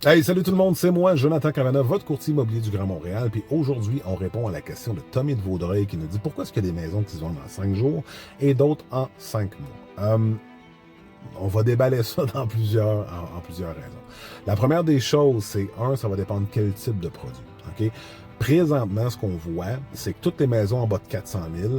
Hey, salut tout le monde, c'est moi, Jonathan Cavana, votre courtier immobilier du Grand Montréal. Puis aujourd'hui, on répond à la question de Tommy de Vaudreuil qui nous dit pourquoi est-ce qu'il y a des maisons qui se vendent en 5 jours et d'autres en 5 mois. On va déballer ça en plusieurs raisons. La première des choses, c'est ça va dépendre quel type de produit. OK? Présentement, ce qu'on voit, c'est que toutes les maisons en bas de 400 000,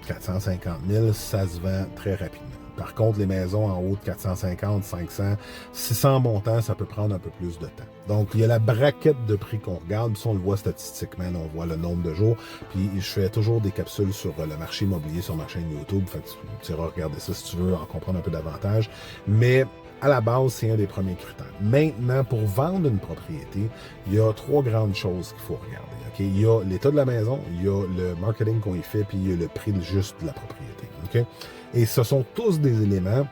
450 000, ça se vend très rapidement. Par contre, les maisons en haut de 450, 500, 600 montants, ça peut prendre un peu plus de temps. Donc, il y a la braquette de prix qu'on regarde, puis ça, on le voit statistiquement, on voit le nombre de jours. Puis, je fais toujours des capsules sur le marché immobilier sur ma chaîne YouTube. Fait que tu iras regarder ça si tu veux en comprendre un peu davantage. Mais à la base, c'est un des premiers critères. Maintenant, pour vendre une propriété, il y a 3 grandes choses qu'il faut regarder. Okay? Il y a l'état de la maison, il y a le marketing qu'on y fait, puis il y a le prix juste de la propriété. Okay? Et ce sont tous des éléments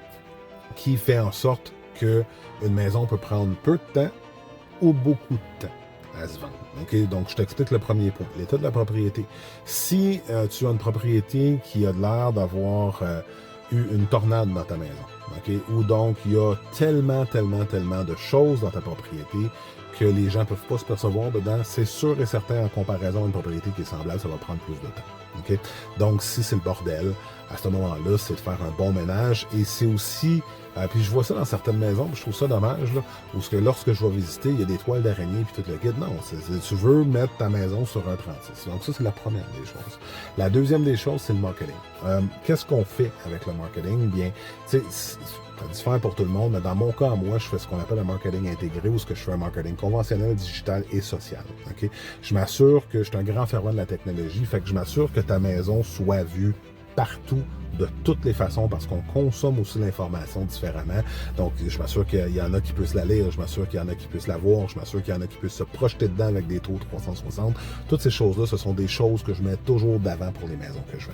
qui font en sorte qu'une maison peut prendre peu de temps ou beaucoup de temps à se vendre. Okay? Donc, je t'explique le premier point, l'état de la propriété. Si tu as une propriété qui a l'air d'avoir eu une tornade dans ta maison, okay? Ou donc il y a tellement de choses dans ta propriété que les gens ne peuvent pas se percevoir dedans, c'est sûr et certain, en comparaison à une propriété qui est semblable, ça va prendre plus de temps. Okay? Donc, si c'est le bordel, à ce moment-là, c'est de faire un bon ménage. Et c'est aussi, puis je vois ça dans certaines maisons, puis je trouve ça dommage, là, où que lorsque je vais visiter, il y a des toiles d'araignée puis tout le kit. Non, tu veux mettre ta maison sur un 36. Donc ça, c'est la première des choses. La deuxième des choses, c'est le marketing. Qu'est-ce qu'on fait avec le marketing? Bien, tu sais, c'est différent pour tout le monde, mais dans mon cas, moi, je fais ce qu'on appelle un marketing intégré ou ce que je fais un marketing conventionnel, digital et social. Okay? Je m'assure que je suis un grand fervent de la technologie, fait que je m'assure que ta maison soit vue partout, de toutes les façons, parce qu'on consomme aussi l'information différemment. Donc, je m'assure qu'il y en a qui puissent la lire, je m'assure qu'il y en a qui puissent la voir, je m'assure qu'il y en a qui puissent se projeter dedans avec des taux 360. Toutes ces choses-là, ce sont des choses que je mets toujours d'avant pour les maisons que je vends.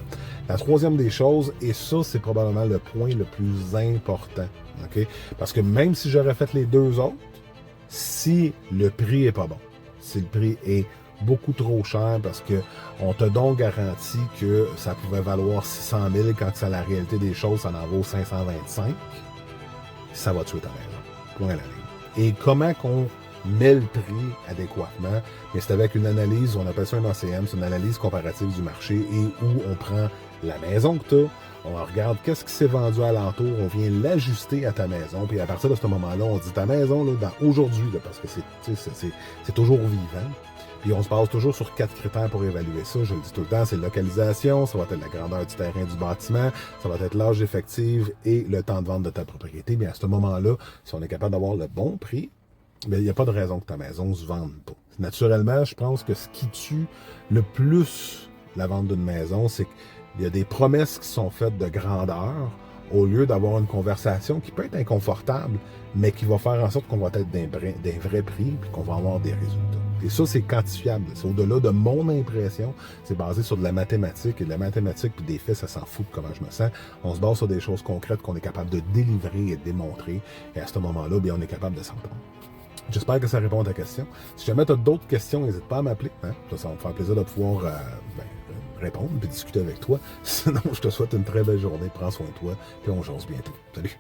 La troisième des choses, et ça, c'est probablement le point le plus important, OK? Parce que même si j'aurais fait les deux autres, si le prix est pas bon, si le prix est beaucoup trop cher parce que on te donc garantit que ça pouvait valoir 600 000 quand c'est la réalité des choses, ça en vaut 525, ça va tuer ta maison. Point à la ligne. Et comment qu'on met le prix adéquatement? Mais c'est avec une analyse, on appelle ça un ACM, c'est une analyse comparative du marché et où on prend la maison que tu as, on regarde qu'est-ce qui s'est vendu alentour, on vient l'ajuster à ta maison, puis à partir de ce moment-là, on dit ta maison, là, dans aujourd'hui, là, parce que c'est toujours vivant. Puis on se base toujours sur 4 critères pour évaluer ça. Je le dis tout le temps, c'est localisation, ça va être la grandeur du terrain du bâtiment, ça va être l'âge effectif et le temps de vente de ta propriété. Bien, à ce moment-là, si on est capable d'avoir le bon prix, bien, il n'y a pas de raison que ta maison ne se vende pas. Naturellement, je pense que ce qui tue le plus la vente d'une maison, c'est qu'il y a des promesses qui sont faites de grandeur au lieu d'avoir une conversation qui peut être inconfortable, mais qui va faire en sorte qu'on va être des vrais prix et qu'on va avoir des résultats. Et ça, c'est quantifiable. C'est au-delà de mon impression. C'est basé sur de la mathématique. Et de la mathématique puis des faits, ça s'en fout de comment je me sens. On se base sur des choses concrètes qu'on est capable de délivrer et de démontrer. Et à ce moment-là, bien, on est capable de s'entendre. J'espère que ça répond à ta question. Si jamais tu as d'autres questions, n'hésite pas à m'appeler. Hein? Ça va me faire plaisir de pouvoir répondre et discuter avec toi. Sinon, je te souhaite une très belle journée. Prends soin de toi. Puis on se jase bientôt. Salut!